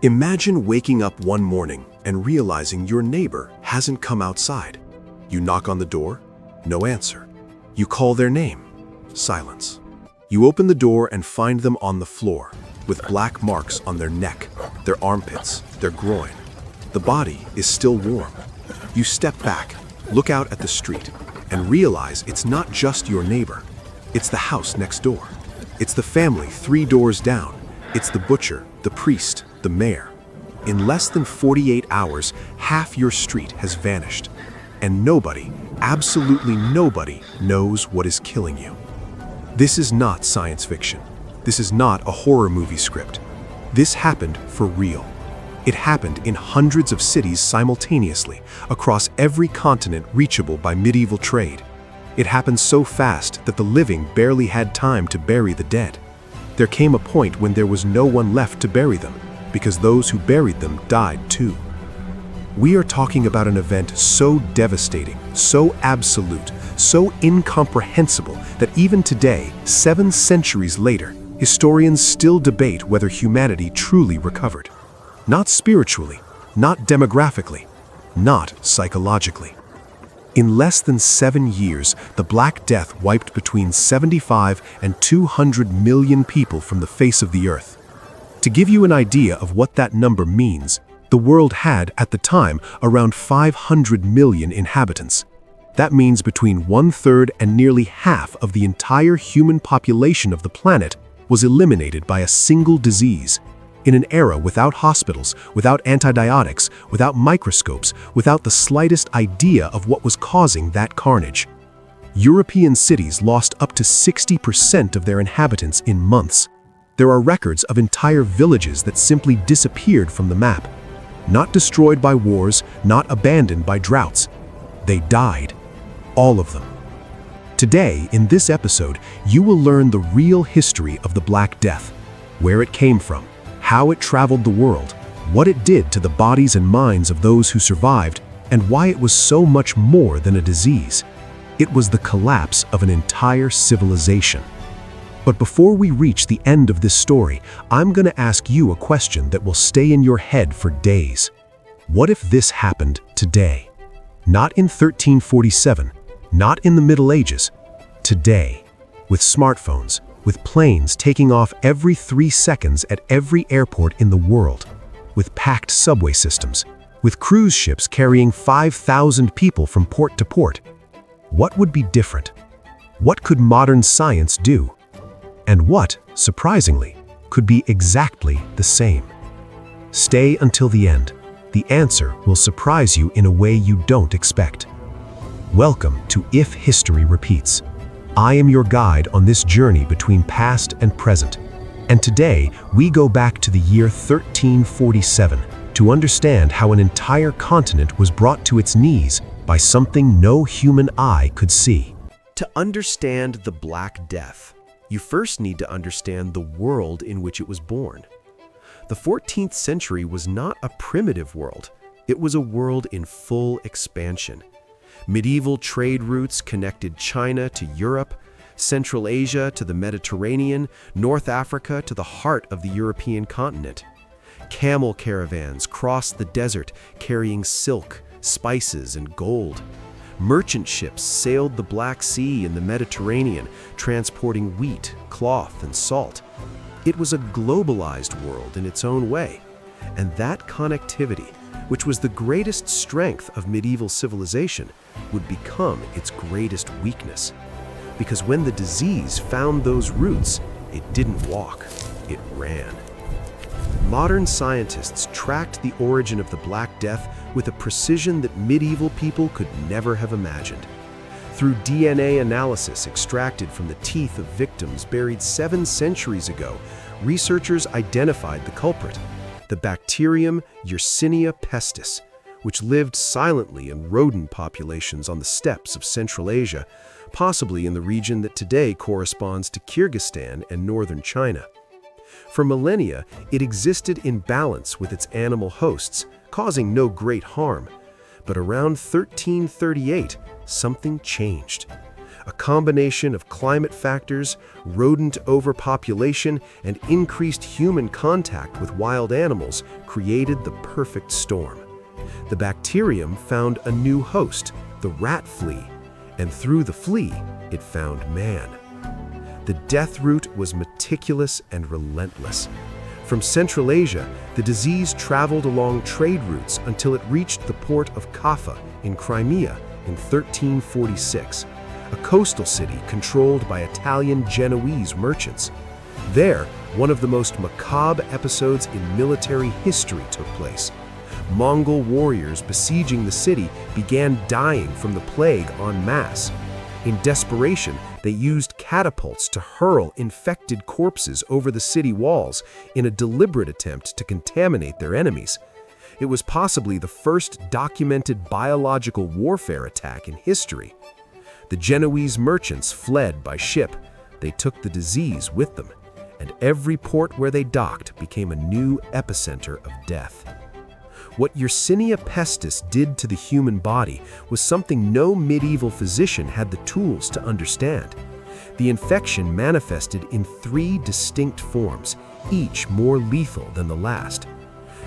Imagine waking up one morning and realizing your neighbor hasn't come outside. You knock on the door, no answer. You call their name, silence. You open the door and find them on the floor, with black marks on their neck, their armpits, their groin. The body is still warm. You step back, look out at the street, and realize it's not just your neighbor. It's the house next door. It's the family 3 doors down. It's the butcher, the priest, the mayor. In less than 48 hours, half your street has vanished. And nobody, absolutely nobody, knows what is killing you. This is not science fiction. This is not a horror movie script. This happened for real. It happened in hundreds of cities simultaneously, across every continent reachable by medieval trade. It happened so fast that the living barely had time to bury the dead. There came a point when there was no one left to bury them, because those who buried them died too. We are talking about an event so devastating, so absolute, so incomprehensible that even today, 7 centuries later, historians still debate whether humanity truly recovered. Not spiritually, not demographically, not psychologically. In less than 7 years, the Black Death wiped between 75 and 200 million people from the face of the earth. To give you an idea of what that number means, the world had, at the time, around 500 million inhabitants. That means between 1/3 and nearly half of the entire human population of the planet was eliminated by a single disease. In an era without hospitals, without antibiotics, without microscopes, without the slightest idea of what was causing that carnage. European cities lost up to 60% of their inhabitants in months. There are records of entire villages that simply disappeared from the map. Not destroyed by wars, not abandoned by droughts. They died. All of them. Today, in this episode, you will learn the real history of the Black Death, where it came from, how it traveled the world, what it did to the bodies and minds of those who survived, and why it was so much more than a disease. It was the collapse of an entire civilization. But before we reach the end of this story, I'm going to ask you a question that will stay in your head for days. What if this happened today? Not in 1347, not in the Middle Ages. Today, with smartphones, with planes taking off every 3 seconds at every airport in the world, with packed subway systems, with cruise ships carrying 5,000 people from port to port. What would be different? What could modern science do? And what, surprisingly, could be exactly the same? Stay until the end. The answer will surprise you in a way you don't expect. Welcome to If History Repeats. I am your guide on this journey between past and present. And today, we go back to the year 1347 to understand how an entire continent was brought to its knees by something no human eye could see. To understand the Black Death, you first need to understand the world in which it was born. The 14th century was not a primitive world. It was a world in full expansion. Medieval trade routes connected China to Europe, Central Asia to the Mediterranean, North Africa to the heart of the European continent. Camel caravans crossed the desert carrying silk, spices, and gold. Merchant ships sailed the Black Sea and the Mediterranean, transporting wheat, cloth, and salt. It was a globalized world in its own way, and that connectivity, which was the greatest strength of medieval civilization, would become its greatest weakness. Because when the disease found those roots, it didn't walk, it ran. Modern scientists tracked the origin of the Black Death with a precision that medieval people could never have imagined. Through DNA analysis extracted from the teeth of victims buried 7 centuries ago, researchers identified the culprit, the bacterium Yersinia pestis, which lived silently in rodent populations on the steppes of Central Asia, possibly in the region that today corresponds to Kyrgyzstan and northern China. For millennia, it existed in balance with its animal hosts, causing no great harm. But around 1338, something changed. A combination of climate factors, rodent overpopulation, and increased human contact with wild animals created the perfect storm. The bacterium found a new host, the rat flea, and through the flea, it found man. The death route was meticulous and relentless. From Central Asia, the disease traveled along trade routes until it reached the port of Kaffa in Crimea in 1346, a coastal city controlled by Italian Genoese merchants. There, one of the most macabre episodes in military history took place. Mongol warriors besieging the city began dying from the plague en masse. In desperation, they used catapults to hurl infected corpses over the city walls in a deliberate attempt to contaminate their enemies. It was possibly the first documented biological warfare attack in history. The Genoese merchants fled by ship. They took the disease with them, and every port where they docked became a new epicenter of death. What Yersinia pestis did to the human body was something no medieval physician had the tools to understand. The infection manifested in 3 distinct forms, each more lethal than the last.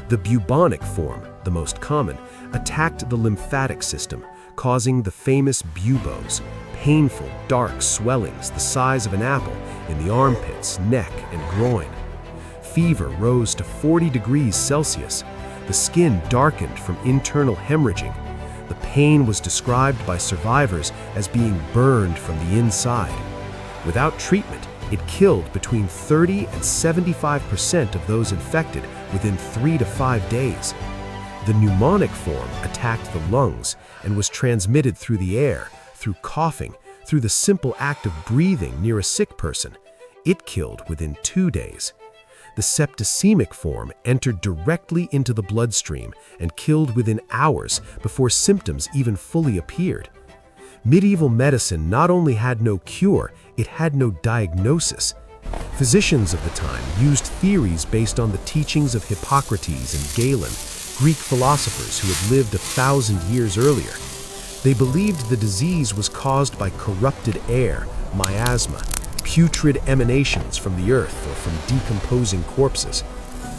The bubonic form, the most common, attacked the lymphatic system, causing the famous buboes, painful, dark swellings the size of an apple in the armpits, neck, and groin. Fever rose to 40 degrees Celsius. The skin darkened from internal hemorrhaging. The pain was described by survivors as being burned from the inside. Without treatment, it killed between 30 and 75% of those infected within 3 to 5 days. The pneumonic form attacked the lungs and was transmitted through the air, through coughing, through the simple act of breathing near a sick person. It killed within 2 days. The septicemic form entered directly into the bloodstream and killed within hours before symptoms even fully appeared. Medieval medicine not only had no cure, it had no diagnosis. Physicians of the time used theories based on the teachings of Hippocrates and Galen, Greek philosophers who had lived 1,000 years earlier. They believed the disease was caused by corrupted air, miasma, putrid emanations from the earth or from decomposing corpses.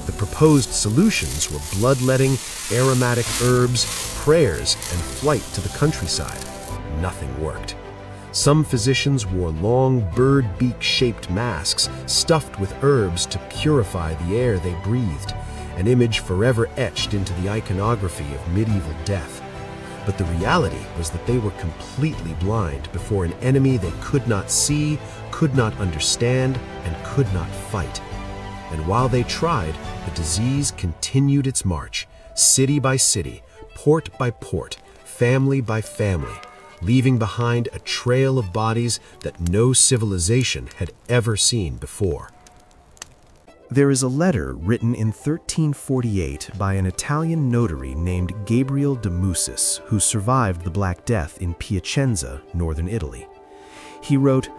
The proposed solutions were bloodletting, aromatic herbs, prayers, and flight to the countryside. Nothing worked. Some physicians wore long bird beak-shaped masks stuffed with herbs to purify the air they breathed, an image forever etched into the iconography of medieval death. But the reality was that they were completely blind before an enemy they could not see, could not understand, and could not fight. And while they tried, the disease continued its march, city by city, port by port, family by family, leaving behind a trail of bodies that no civilization had ever seen before. There is a letter written in 1348 by an Italian notary named Gabriel de Musis, who survived the Black Death in Piacenza, northern Italy. He wrote,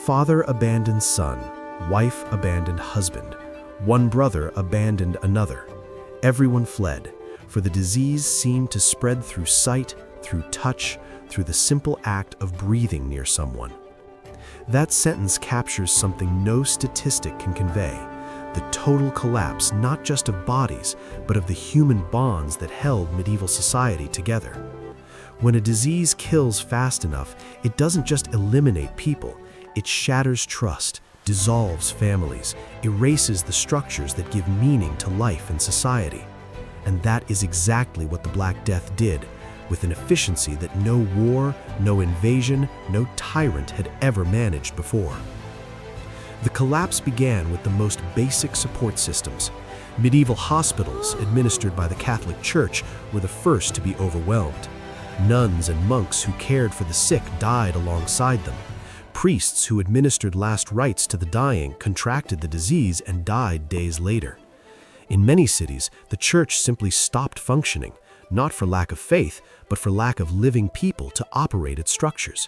"Father abandoned son, wife abandoned husband, one brother abandoned another. Everyone fled, for the disease seemed to spread through sight, through touch, through the simple act of breathing near someone." That sentence captures something no statistic can convey: the total collapse not just of bodies, but of the human bonds that held medieval society together. When a disease kills fast enough, it doesn't just eliminate people, it shatters trust, dissolves families, erases the structures that give meaning to life and society. And that is exactly what the Black Death did, with an efficiency that no war, no invasion, no tyrant had ever managed before. The collapse began with the most basic support systems. Medieval hospitals, administered by the Catholic Church, were the first to be overwhelmed. Nuns and monks who cared for the sick died alongside them. Priests who administered last rites to the dying contracted the disease and died days later. In many cities, the church simply stopped functioning, not for lack of faith, but for lack of living people to operate its structures.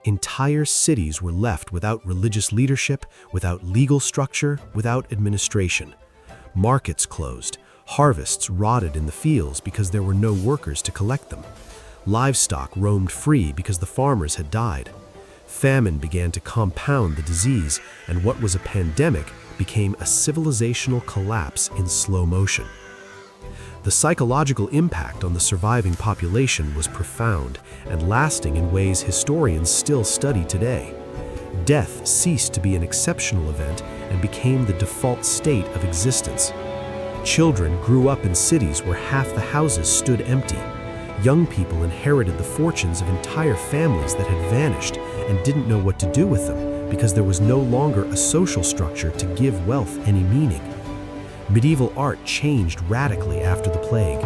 Entire cities were left without religious leadership, without legal structure, without administration. Markets closed, harvests rotted in the fields because there were no workers to collect them. Livestock roamed free because the farmers had died. Famine began to compound the disease, and what was a pandemic became a civilizational collapse in slow motion. The psychological impact on the surviving population was profound and lasting in ways historians still study today. Death ceased to be an exceptional event and became the default state of existence. Children grew up in cities where half the houses stood empty. Young people inherited the fortunes of entire families that had vanished and didn't know what to do with them because there was no longer a social structure to give wealth any meaning. Medieval art changed radically after the plague.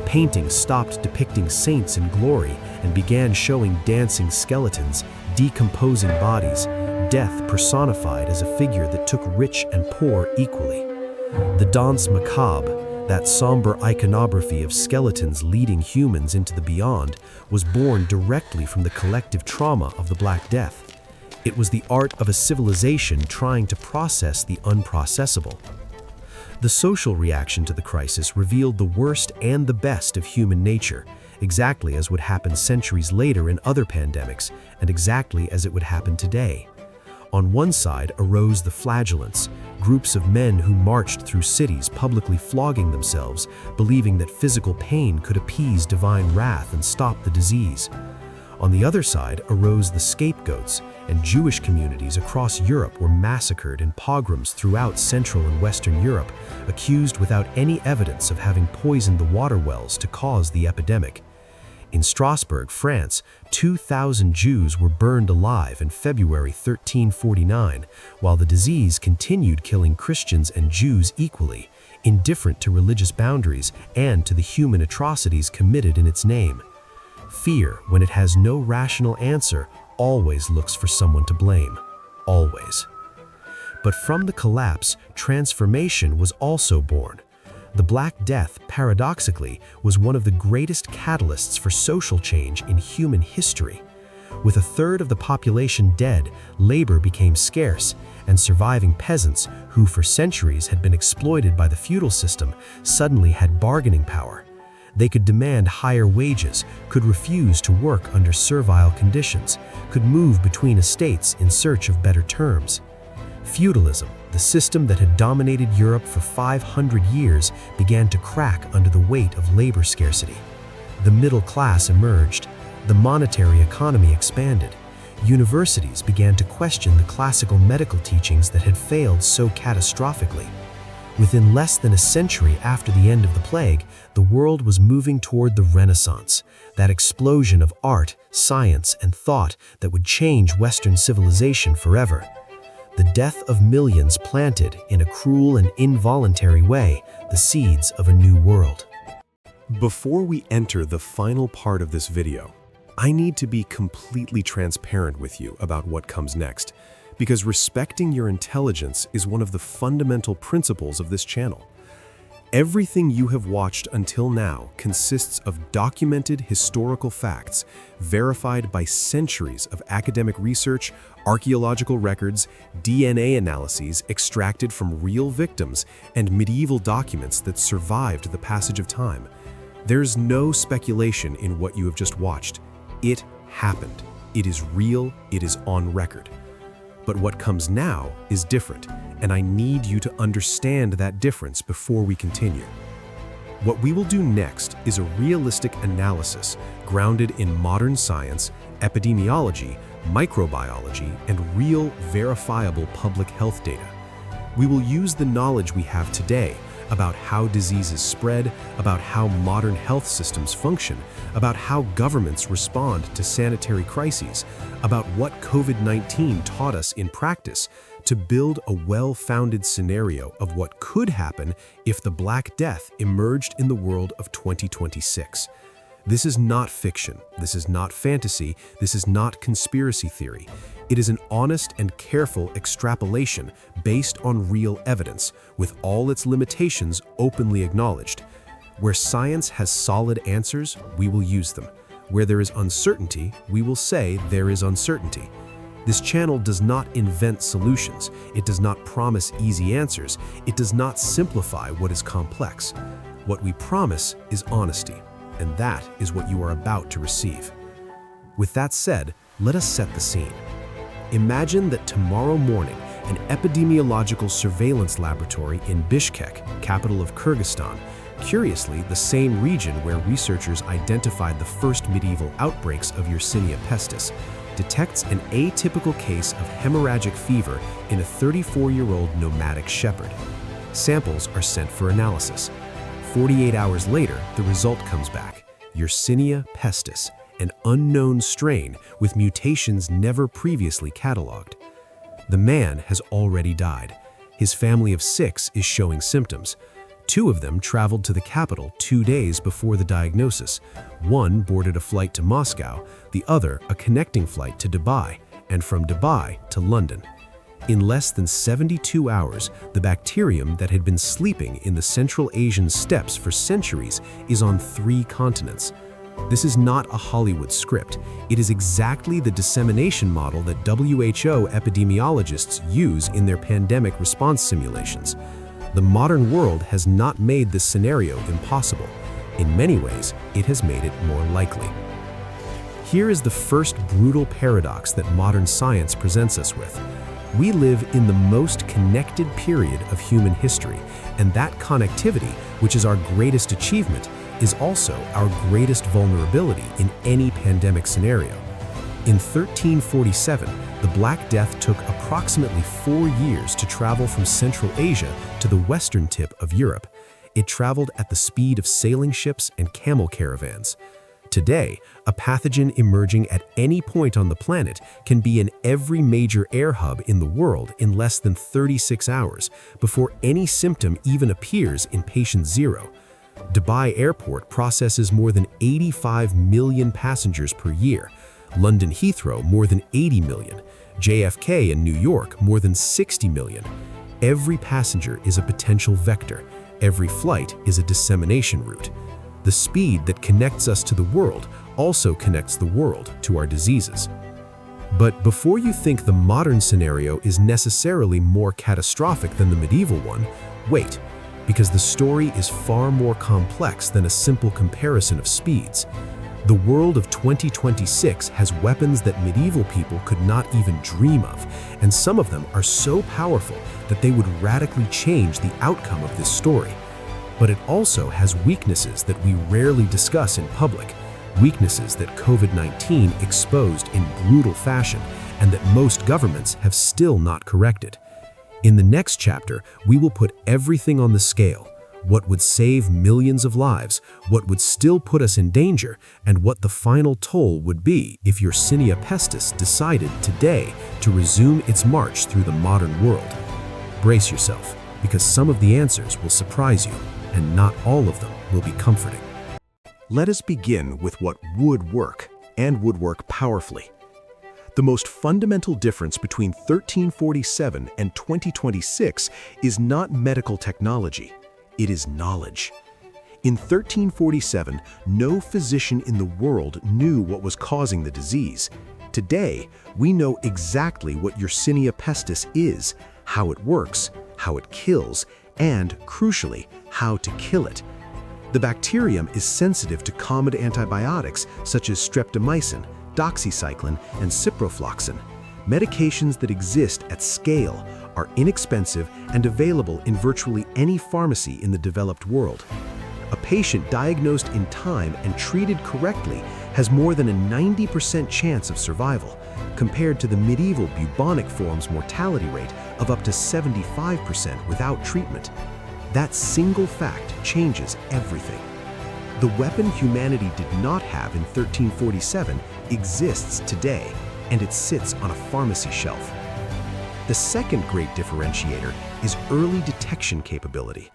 Paintings stopped depicting saints in glory and began showing dancing skeletons, decomposing bodies, death personified as a figure that took rich and poor equally. The danse macabre, that somber iconography of skeletons leading humans into the beyond, was born directly from the collective trauma of the Black Death. It was the art of a civilization trying to process the unprocessable. The social reaction to the crisis revealed the worst and the best of human nature, exactly as would happen centuries later in other pandemics, and exactly as it would happen today. On one side arose the flagellants, groups of men who marched through cities publicly flogging themselves, believing that physical pain could appease divine wrath and stop the disease. On the other side arose the scapegoats, and Jewish communities across Europe were massacred in pogroms throughout Central and Western Europe, accused without any evidence of having poisoned the water wells to cause the epidemic. In Strasbourg, France, 2,000 Jews were burned alive in February 1349, while the disease continued killing Christians and Jews equally, indifferent to religious boundaries and to the human atrocities committed in its name. Fear, when it has no rational answer, always looks for someone to blame. Always. But from the collapse, transformation was also born. The Black Death, paradoxically, was one of the greatest catalysts for social change in human history. With a third of the population dead, labor became scarce, and surviving peasants, who for centuries had been exploited by the feudal system, suddenly had bargaining power. They could demand higher wages, could refuse to work under servile conditions, could move between estates in search of better terms. Feudalism, the system that had dominated Europe for 500 years, began to crack under the weight of labor scarcity. The middle class emerged. The monetary economy expanded. Universities began to question the classical medical teachings that had failed so catastrophically. Within less than a century after the end of the plague, the world was moving toward the Renaissance, that explosion of art, science, and thought that would change Western civilization forever. The death of millions planted, in a cruel and involuntary way, the seeds of a new world. Before we enter the final part of this video, I need to be completely transparent with you about what comes next, because respecting your intelligence is one of the fundamental principles of this channel. Everything you have watched until now consists of documented historical facts, verified by centuries of academic research, archaeological records, DNA analyses extracted from real victims, and medieval documents that survived the passage of time. There's no speculation in what you have just watched. It happened. It is real. It is on record. But what comes now is different, and I need you to understand that difference before we continue. What we will do next is a realistic analysis grounded in modern science, epidemiology, microbiology, and real, verifiable public health data. We will use the knowledge we have today about how diseases spread, about how modern health systems function, about how governments respond to sanitary crises, about what COVID-19 taught us in practice, to build a well-founded scenario of what could happen if the Black Death emerged in the world of 2026. This is not fiction, this is not fantasy, this is not conspiracy theory. It is an honest and careful extrapolation based on real evidence, with all its limitations openly acknowledged. Where science has solid answers, we will use them. Where there is uncertainty, we will say there is uncertainty. This channel does not invent solutions. It does not promise easy answers. It does not simplify what is complex. What we promise is honesty, and that is what you are about to receive. With that said, let us set the scene. Imagine that tomorrow morning, an epidemiological surveillance laboratory in Bishkek, capital of Kyrgyzstan, curiously the same region where researchers identified the first medieval outbreaks of Yersinia pestis, detects an atypical case of hemorrhagic fever in a 34-year-old nomadic shepherd. Samples are sent for analysis. 48 hours later, the result comes back: Yersinia pestis, an unknown strain with mutations never previously catalogued. The man has already died. His family of 6 is showing symptoms. 2 of them traveled to the capital 2 days before the diagnosis. 1 boarded a flight to Moscow, the other a connecting flight to Dubai, and from Dubai to London. In less than 72 hours, the bacterium that had been sleeping in the Central Asian steppes for centuries is on 3 continents. This is not a Hollywood script. It is exactly the dissemination model that WHO epidemiologists use in their pandemic response simulations. The modern world has not made this scenario impossible. In many ways, it has made it more likely. Here is the first brutal paradox that modern science presents us with. We live in the most connected period of human history, and that connectivity, which is our greatest achievement, is also our greatest vulnerability in any pandemic scenario. In 1347, the Black Death took approximately 4 years to travel from Central Asia to the western tip of Europe. It traveled at the speed of sailing ships and camel caravans. Today, a pathogen emerging at any point on the planet can be in every major air hub in the world in less than 36 hours, before any symptom even appears in patient 0. Dubai Airport processes more than 85 million passengers per year. London Heathrow more than 80 million. JFK in New York more than 60 million. Every passenger is a potential vector. Every flight is a dissemination route. The speed that connects us to the world also connects the world to our diseases. But before you think the modern scenario is necessarily more catastrophic than the medieval one, wait, because the story is far more complex than a simple comparison of speeds. The world of 2026 has weapons that medieval people could not even dream of, and some of them are so powerful that they would radically change the outcome of this story. But it also has weaknesses that we rarely discuss in public, weaknesses that COVID-19 exposed in brutal fashion and that most governments have still not corrected. In the next chapter, we will put everything on the scale: what would save millions of lives, what would still put us in danger, and what the final toll would be if Yersinia pestis decided today to resume its march through the modern world. Brace yourself, because some of the answers will surprise you, and not all of them will be comforting. Let us begin with what would work, and would work powerfully. The most fundamental difference between 1347 and 2026 is not medical technology, it is knowledge. In 1347, no physician in the world knew what was causing the disease. Today, we know exactly what Yersinia pestis is, how it works, how it kills, and, crucially, how to kill it. The bacterium is sensitive to common antibiotics such as streptomycin, doxycycline, and ciprofloxacin. Medications that exist at scale, are inexpensive, and available in virtually any pharmacy in the developed world. A patient diagnosed in time and treated correctly has more than a 90% chance of survival, compared to the medieval bubonic form's mortality rate of up to 75% without treatment. That single fact changes everything. The weapon humanity did not have in 1347 exists today, and it sits on a pharmacy shelf. The second great differentiator is early detection capability.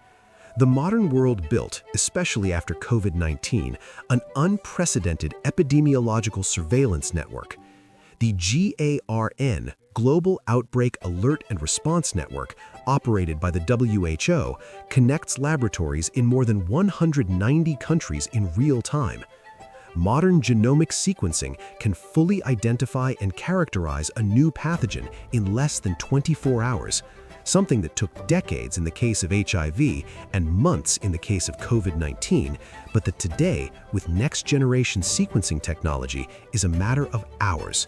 The modern world built, especially after COVID-19, an unprecedented epidemiological surveillance network. The GARN, Global Outbreak Alert and Response Network, operated by the WHO, connects laboratories in more than 190 countries in real time. Modern genomic sequencing can fully identify and characterize a new pathogen in less than 24 hours, something that took decades in the case of HIV and months in the case of COVID-19, but that today, with next-generation sequencing technology, is a matter of hours.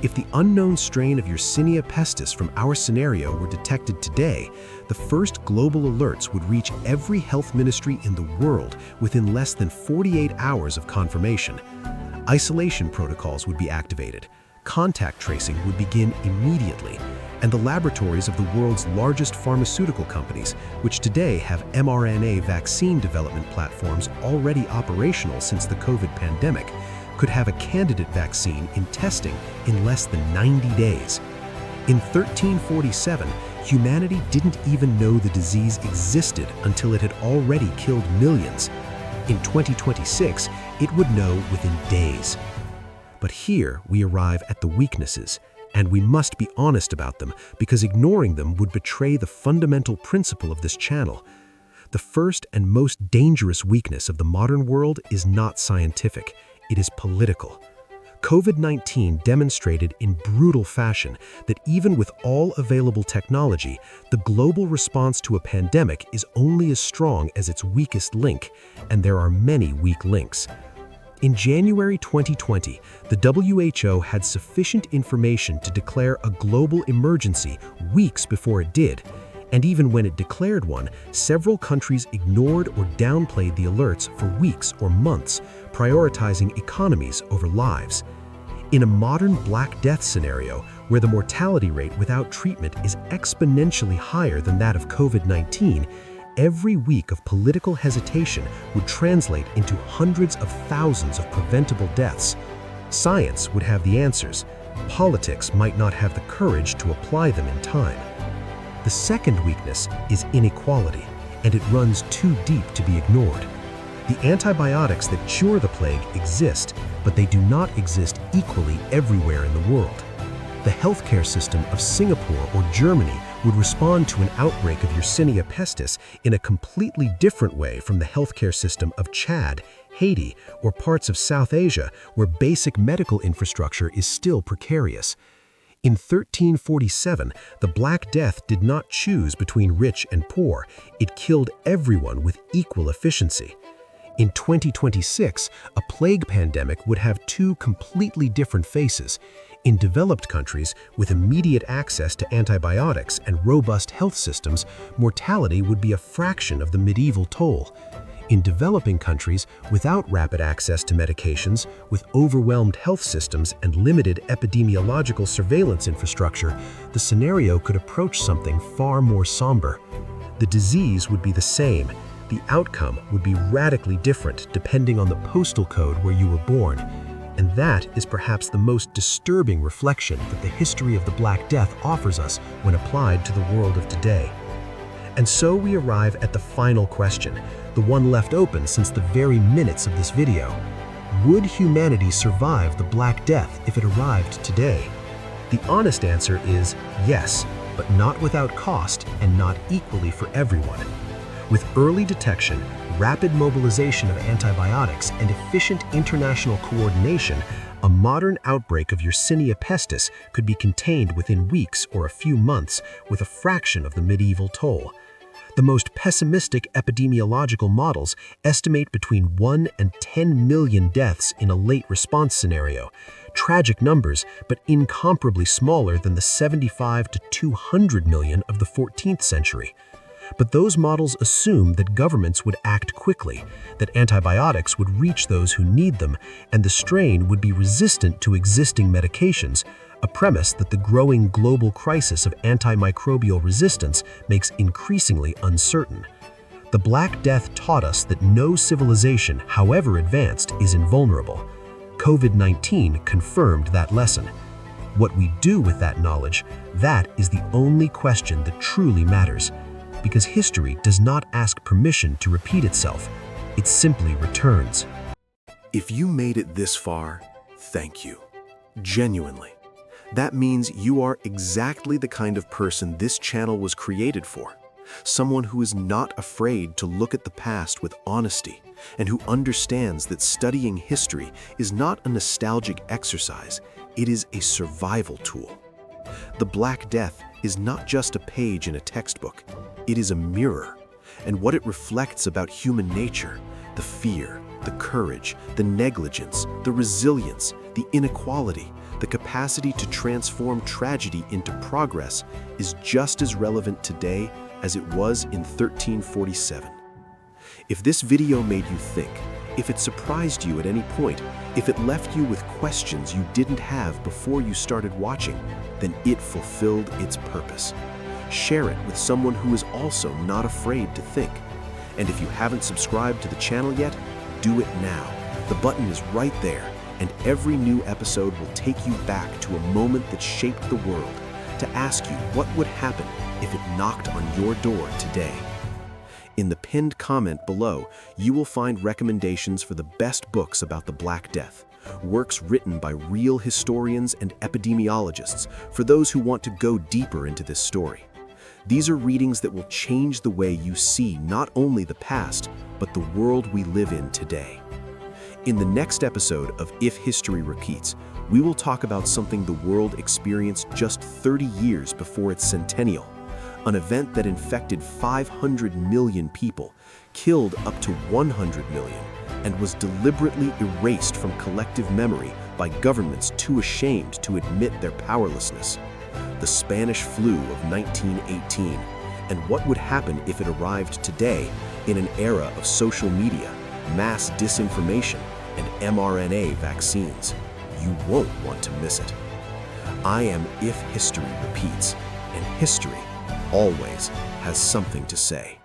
If the unknown strain of Yersinia pestis from our scenario were detected today, the first global alerts would reach every health ministry in the world within less than 48 hours of confirmation. Isolation protocols would be activated, contact tracing would begin immediately, and the laboratories of the world's largest pharmaceutical companies, which today have mRNA vaccine development platforms already operational since the COVID pandemic, could have a candidate vaccine in testing in less than 90 days. In 1347, humanity didn't even know the disease existed until it had already killed millions. In 2026, it would know within days. But here we arrive at the weaknesses, and we must be honest about them because ignoring them would betray the fundamental principle of this channel. The first and most dangerous weakness of the modern world is not scientific, it is political. COVID-19 demonstrated in brutal fashion that even with all available technology, the global response to a pandemic is only as strong as its weakest link, and there are many weak links. In January 2020, the WHO had sufficient information to declare a global emergency weeks before it did, and even when it declared one, several countries ignored or downplayed the alerts for weeks or months, prioritizing economies over lives. In a modern Black Death scenario, where the mortality rate without treatment is exponentially higher than that of COVID-19, every week of political hesitation would translate into hundreds of thousands of preventable deaths. Science would have the answers. Politics might not have the courage to apply them in time. The second weakness is inequality, and it runs too deep to be ignored. The antibiotics that cure the plague exist, but they do not exist equally everywhere in the world. The healthcare system of Singapore or Germany would respond to an outbreak of Yersinia pestis in a completely different way from the healthcare system of Chad, Haiti, or parts of South Asia where basic medical infrastructure is still precarious. In 1347, the Black Death did not choose between rich and poor. It killed everyone with equal efficiency. In 2026, a plague pandemic would have two completely different faces. In developed countries, with immediate access to antibiotics and robust health systems, mortality would be a fraction of the medieval toll. In developing countries, without rapid access to medications, with overwhelmed health systems and limited epidemiological surveillance infrastructure, the scenario could approach something far more somber. The disease would be the same. The outcome would be radically different depending on the postal code where you were born. And that is perhaps the most disturbing reflection that the history of the Black Death offers us when applied to the world of today. And so we arrive at the final question, the one left open since the very minutes of this video. Would humanity survive the Black Death if it arrived today? The honest answer is yes, but not without cost and not equally for everyone. With early detection, rapid mobilization of antibiotics, and efficient international coordination, a modern outbreak of Yersinia pestis could be contained within weeks or a few months with a fraction of the medieval toll. The most pessimistic epidemiological models estimate between 1 and 10 million deaths in a late response scenario. Tragic numbers, but incomparably smaller than the 75 to 200 million of the 14th century. But those models assume that governments would act quickly, that antibiotics would reach those who need them, and the strain would be resistant to existing medications, a premise that the growing global crisis of antimicrobial resistance makes increasingly uncertain. The Black Death taught us that no civilization, however advanced, is invulnerable. COVID-19 confirmed that lesson. What we do with that knowledge, that is the only question that truly matters. Because history does not ask permission to repeat itself, it simply returns. If you made it this far, thank you. Genuinely. That means you are exactly the kind of person this channel was created for. Someone who is not afraid to look at the past with honesty and who understands that studying history is not a nostalgic exercise, it is a survival tool. The Black Death is not just a page in a textbook. It is a mirror, and what it reflects about human nature, the fear, The courage, the negligence, the resilience, the inequality, the capacity to transform tragedy into progress is just as relevant today as it was in 1347. If this video made you think, if it surprised you at any point, if it left you with questions you didn't have before you started watching, then it fulfilled its purpose. Share it with someone who is also not afraid to think. And if you haven't subscribed to the channel yet, do it now. The button is right there, and every new episode will take you back to a moment that shaped the world, to ask you what would happen if it knocked on your door today. In the pinned comment below, you will find recommendations for the best books about the Black Death, works written by real historians and epidemiologists for those who want to go deeper into this story. These are readings that will change the way you see not only the past, but the world we live in today. In the next episode of If History Repeats, we will talk about something the world experienced just 30 years before its centennial, an event that infected 500 million people, killed up to 100 million, and was deliberately erased from collective memory by governments too ashamed to admit their powerlessness. The Spanish flu of 1918, and what would happen if it arrived today in an era of social media, mass disinformation, and mRNA vaccines. You won't want to miss it. I am If History Repeats, and history always has something to say.